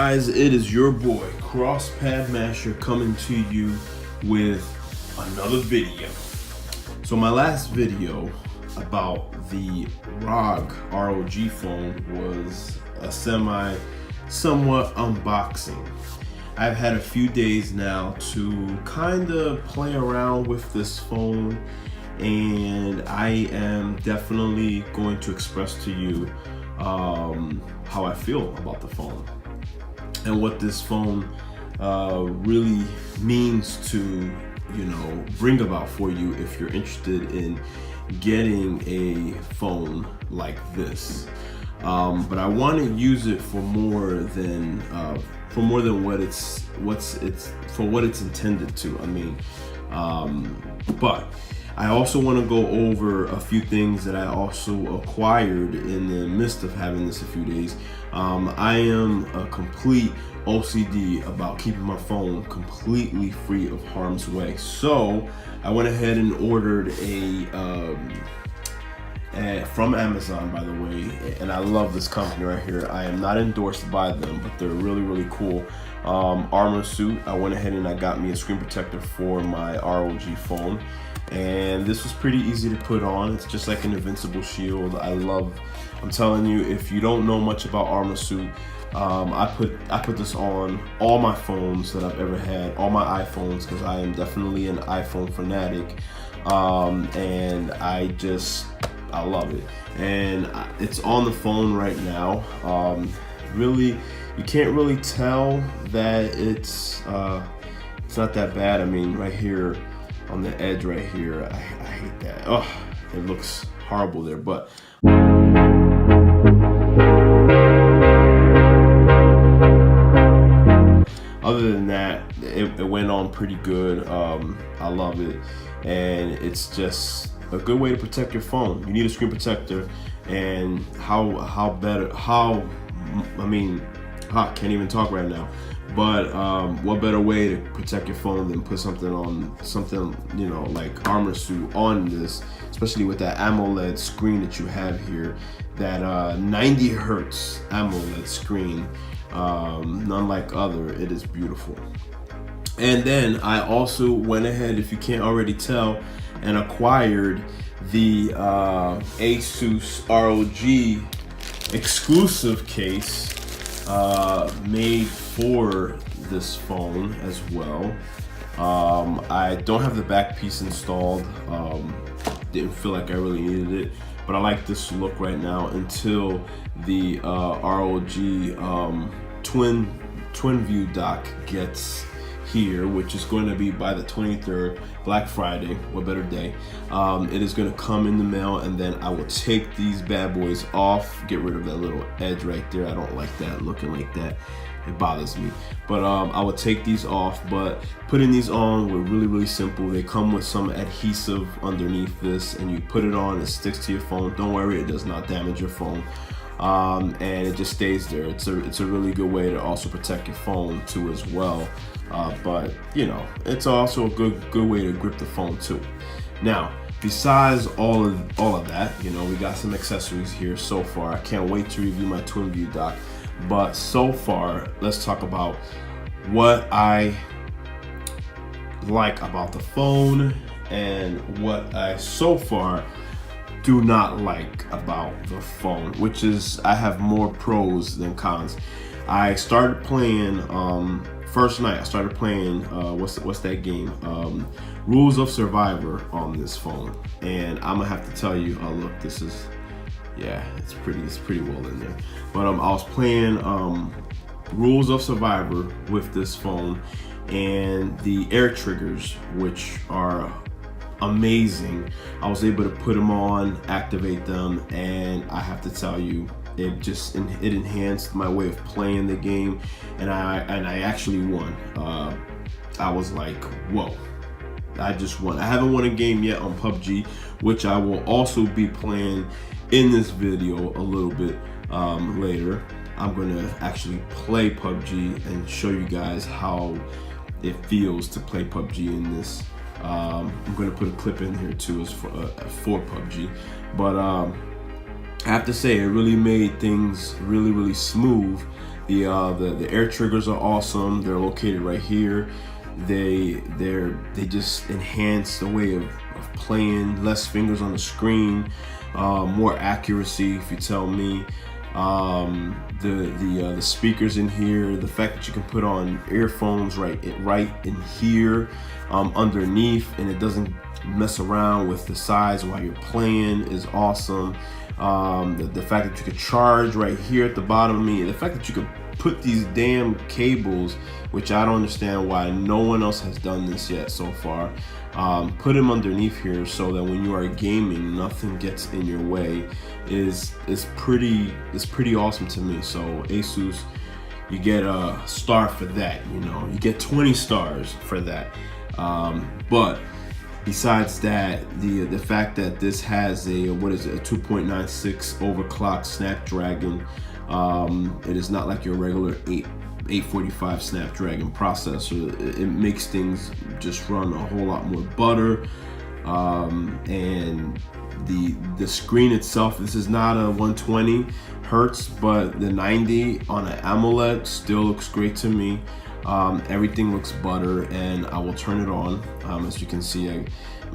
guys, it is your boy Crosspad Masher coming to you with another video. So my last video about the ROG phone was a somewhat unboxing. I've had a few days now to kind of play around with this phone, and I am definitely going to express to you how I feel about the phone and what this phone really means to bring about for you if you're interested in getting a phone like this. But I want to use it for more than what it's intended to. But I also want to go over a few things that I also acquired in the midst of having this a few days. I am a complete OCD about keeping my phone completely free of harm's way. So I went ahead and ordered from Amazon, by the way, and I love this company right here. I am not endorsed by them, but they're really cool. Armor suit. I went ahead and I got me a screen protector for my ROG phone, and this was pretty easy to put on. It's just like an invincible shield. I'm telling you, if you don't know much about Armor suit, I put this on all my phones that I've ever had, all my iPhones, because I am definitely an iPhone fanatic, and I love it. And it's on the phone right now. Really, you can't really tell that it's not that bad. I mean, right here on the edge right here, I hate that. Oh, it looks horrible there, but other than that, it went on pretty good. I love it, and it's just a good way to protect your phone. You need a screen protector, and I can't even talk right now. But what better way to protect your phone than put something like Armor suit on this, especially with that AMOLED screen that you have here, that 90 hertz AMOLED screen, none like other. It is beautiful. And then I also went ahead, if you can't already tell, and acquired the ASUS ROG exclusive case made for this phone as well. I don't have the back piece installed. Didn't feel like I really needed it, but I like this look right now until the ROG twin view dock gets here, which is going to be by the 23rd, Black Friday. What better day? It is going to come in the mail, and then I will take these bad boys off, get rid of that little edge right there. I don't like that looking like that. It bothers me. But I will take these off, but putting these on were really simple. They come with some adhesive underneath this, and you put it on, it sticks to your phone. Don't worry, it does not damage your phone. And it just stays there. It's a really good way to also protect your phone too as well. But it's also a good way to grip the phone too. Now, besides all of that, we got some accessories here so far. I can't wait to review my twin view dock. But so far, let's talk about what I like about the phone and what I so far do not like about the phone, which is I have more pros than cons. I started playing first night. I started playing what's that game? Rules of Survivor on this phone, and I'm gonna have to tell you. Oh look, this is it's pretty well in there. But I was playing Rules of Survivor with this phone, and the air triggers, which are amazing. I was able to put them on, activate them, and I have to tell you, it enhanced my way of playing the game, and I actually won. I was like, whoa, I just won. I haven't won a game yet on PUBG, which I will also be playing in this video a little bit later. I'm gonna actually play PUBG and show you guys how it feels to play PUBG in this. I'm gonna put a clip in here too as for PUBG, but I have to say it really made things really smooth The air triggers are awesome. They're located right here. They just enhance the way of playing. Less fingers on the screen, more accuracy, if you tell me. The speakers in here, the fact that you can put on earphones right in here, underneath, and it doesn't mess around with the size while you're playing is awesome. The fact that you could charge right here at the bottom of me, the fact that you could put these damn cables, which I don't understand why no one else has done this yet so far, put them underneath here so that when you are gaming, nothing gets in your way, is pretty awesome to me. So ASUS, you get a star for that. You know, you get 20 stars for that. But besides that, the fact that this has a 2.96 overclocked Snapdragon, it is not like your regular 845 Snapdragon processor. It makes things just run a whole lot more butter. And the screen itself, this is not a 120 hertz, but the 90 on an AMOLED still looks great to me. Everything looks butter, and I will turn it on. As you can see, I'm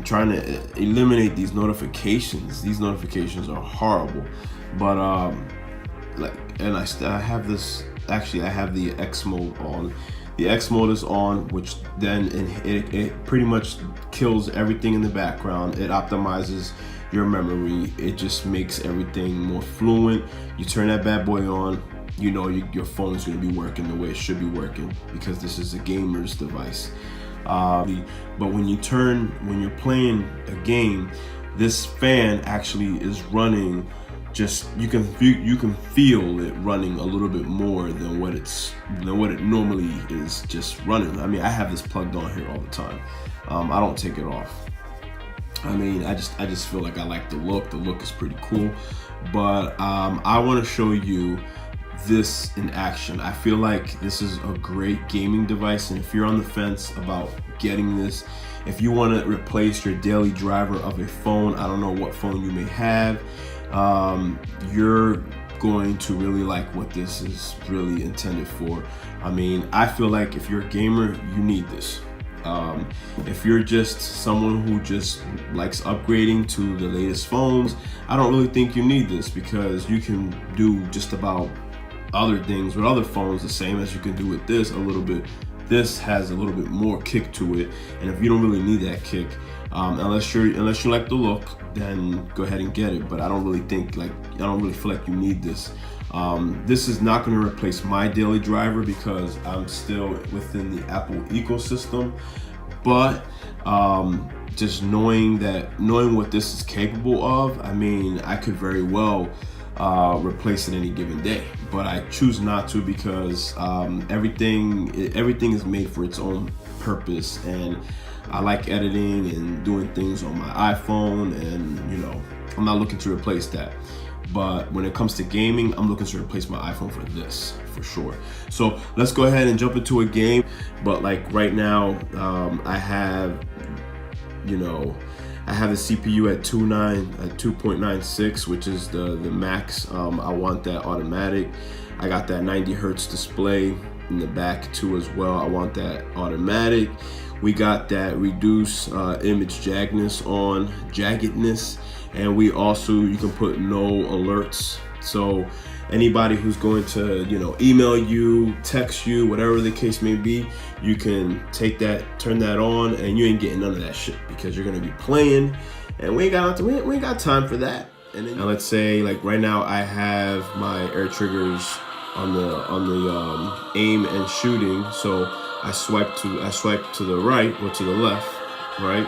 trying to eliminate these notifications. These notifications are horrible. But I have this. Actually, I have the X mode on. The X mode is on, which then it pretty much kills everything in the background. It optimizes your memory. It just makes everything more fluent. You turn that bad boy on, you know your phone's gonna be working the way it should be working, because this is a gamer's device. But when you're playing a game, this fan actually is running. Just you can feel it running a little bit more than what it normally is just running. I mean, I have this plugged on here all the time. I don't take it off. I mean, I just feel like I like the look. The look is pretty cool. But I want to show you this in action. I feel like this is a great gaming device, and if you're on the fence about getting this, if you want to replace your daily driver of a phone, I don't know what phone you may have, you're going to really like what this is really intended for. I mean, I feel like if you're a gamer, you need this. If you're just someone who just likes upgrading to the latest phones, I don't really think you need this, because you can do just about other things with other phones the same as you can do with this a little bit. This has a little bit more kick to it, and if you don't really need that kick, unless you like the look, then go ahead and get it. But I don't really feel like you need this. This is not going to replace my daily driver, because I'm still within the Apple ecosystem. But just knowing what this is capable of, I mean, I could very well replace it any given day, but I choose not to, because everything is made for its own purpose, and I like editing and doing things on my iPhone, and you know, I'm not looking to replace that. But when it comes to gaming, I'm looking to replace my iPhone for this, for sure. So let's go ahead and jump into a game. But like right now, I have the CPU at 2.96, which is the max. I want that automatic. I got that 90 hertz display in the back too as well. I want that automatic. We got that reduce image jaggedness, and we also, you can put no alerts. So anybody who's going to, email you, text you, whatever the case may be, you can take that, turn that on, and you ain't getting none of that shit, because you're gonna be playing, and we ain't got time for that. And then, let's say, like right now, I have my air triggers on the aim and shooting. So I swipe to the right or to the left, right?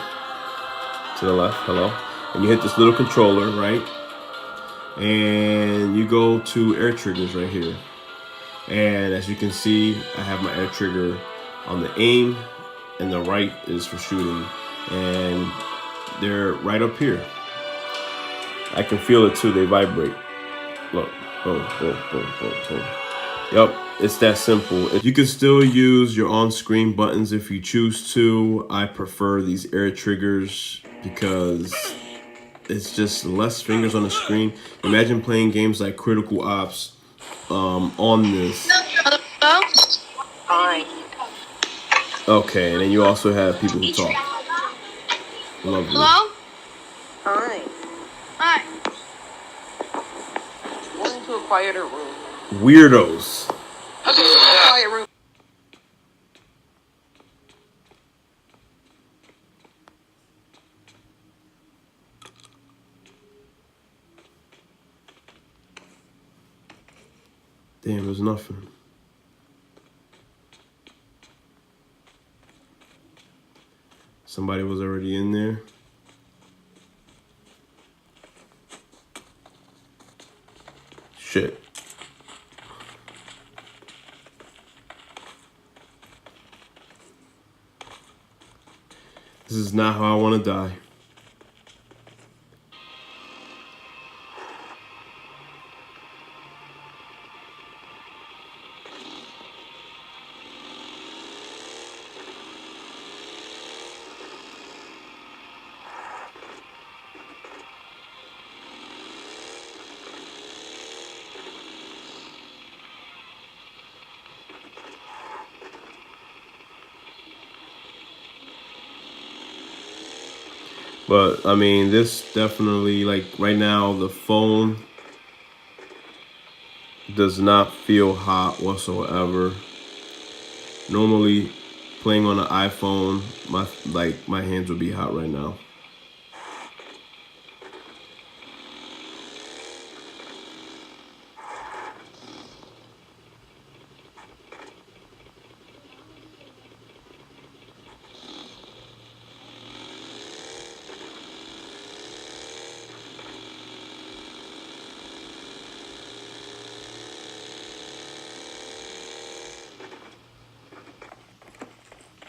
To the left, hello. And you hit this little controller, right? And you go to air triggers right here. And as you can see, I have my air trigger on the aim, and the right is for shooting. And they're right up here. I can feel it too, they vibrate. Look, boom, boom, boom, boom, boom. Yep, it's that simple. You can still use your on-screen buttons if you choose to. I prefer these air triggers because it's just less fingers on the screen. Imagine playing games like Critical Ops on this. Fine. Okay, and then you also have people who talk. Lovely. Hello? Hi. Hi. Go into a quieter room. Weirdos. Okay, quiet room. Damn, there's nothing. Somebody was already in there. Shit. This is not how I want to die. But I mean, this definitely, like right now, the phone does not feel hot whatsoever. Normally, playing on an iPhone, my hands would be hot right now.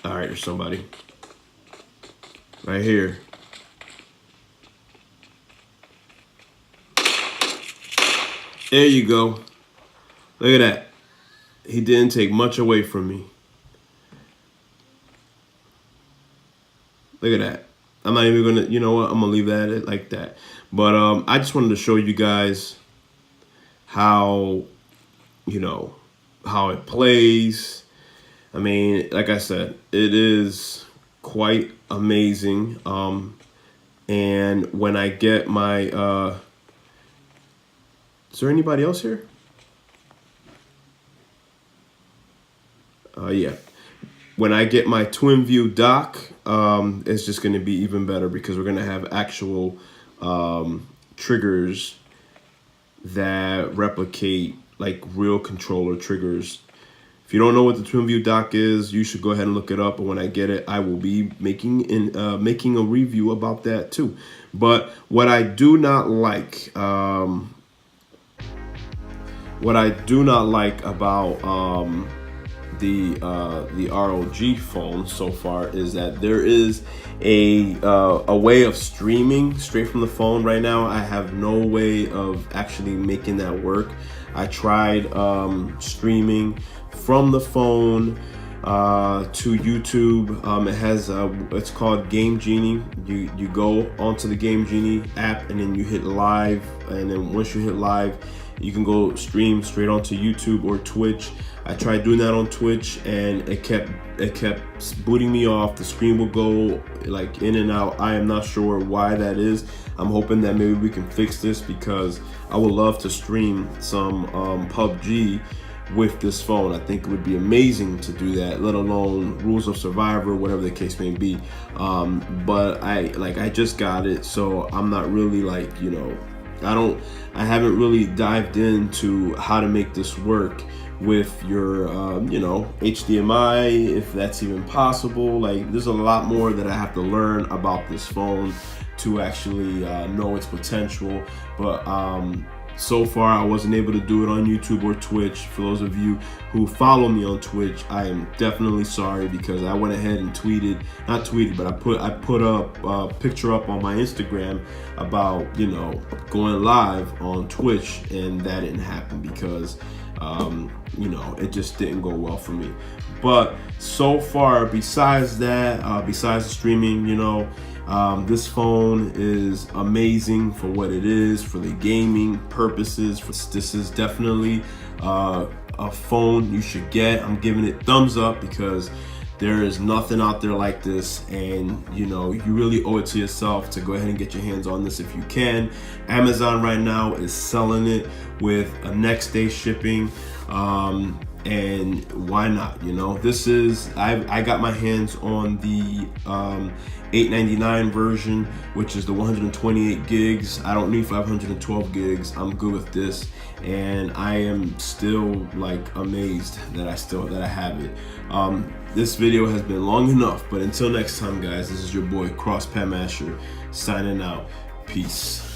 All right, there's somebody right here. There you go. Look at that. He didn't take much away from me. Look at that. I'm not even gonna, you know what? I'm gonna leave that like that. But I just wanted to show you guys how, you know, how it plays. I mean, like I said, it is quite amazing. And when I get my, is there anybody else here? Yeah. When I get my twin view dock, it's just going to be even better because we're going to have actual triggers that replicate like real controller triggers. If you don't know what the twin view dock is, you should go ahead and look it up. And when I get it, I will be making a review about that too. But what I do not like, about the ROG phone so far is that there is a way of streaming straight from the phone. Right now, I have no way of actually making that work. I tried streaming from the phone to YouTube. It has it's called Game Genie. You go onto the Game Genie app and then you hit live, and then once you hit live, you can go stream straight onto YouTube or Twitch. I tried doing that on Twitch and it kept booting me off. The screen will go like in and out. I am not sure why that is. I'm hoping that maybe we can fix this because I would love to stream some PUBG with this phone. I think it would be amazing to do that, let alone Rules of Survivor, whatever the case may be. But I just got it, so I'm not really like, you know, I haven't really dived into how to make this work with your you know, HDMI, if that's even possible. Like, there's a lot more that I have to learn about this phone to actually know its potential. But so far I wasn't able to do it on YouTube or Twitch. For those of you who follow me on Twitch, I am definitely sorry because I went ahead and I put a picture up on my Instagram about, you know, going live on Twitch, and that didn't happen because you know, it just didn't go well for me. But so far, besides that, besides the streaming, you know, this phone is amazing for what it is, for the gaming purposes. This is definitely a a phone you should get. I'm giving it thumbs up because there is nothing out there like this, and you know, you really owe it to yourself to go ahead and get your hands on this if you can. Amazon right now is selling it with a next day shipping, and why not? You know, this is, I got my hands on the $899 version, which is the 128 gigs. I don't need 512 gigs. I'm good with this, and I am still like amazed that I have it. This video has been long enough, but until next time, guys, this is your boy Cross Pat Masher signing out. Peace.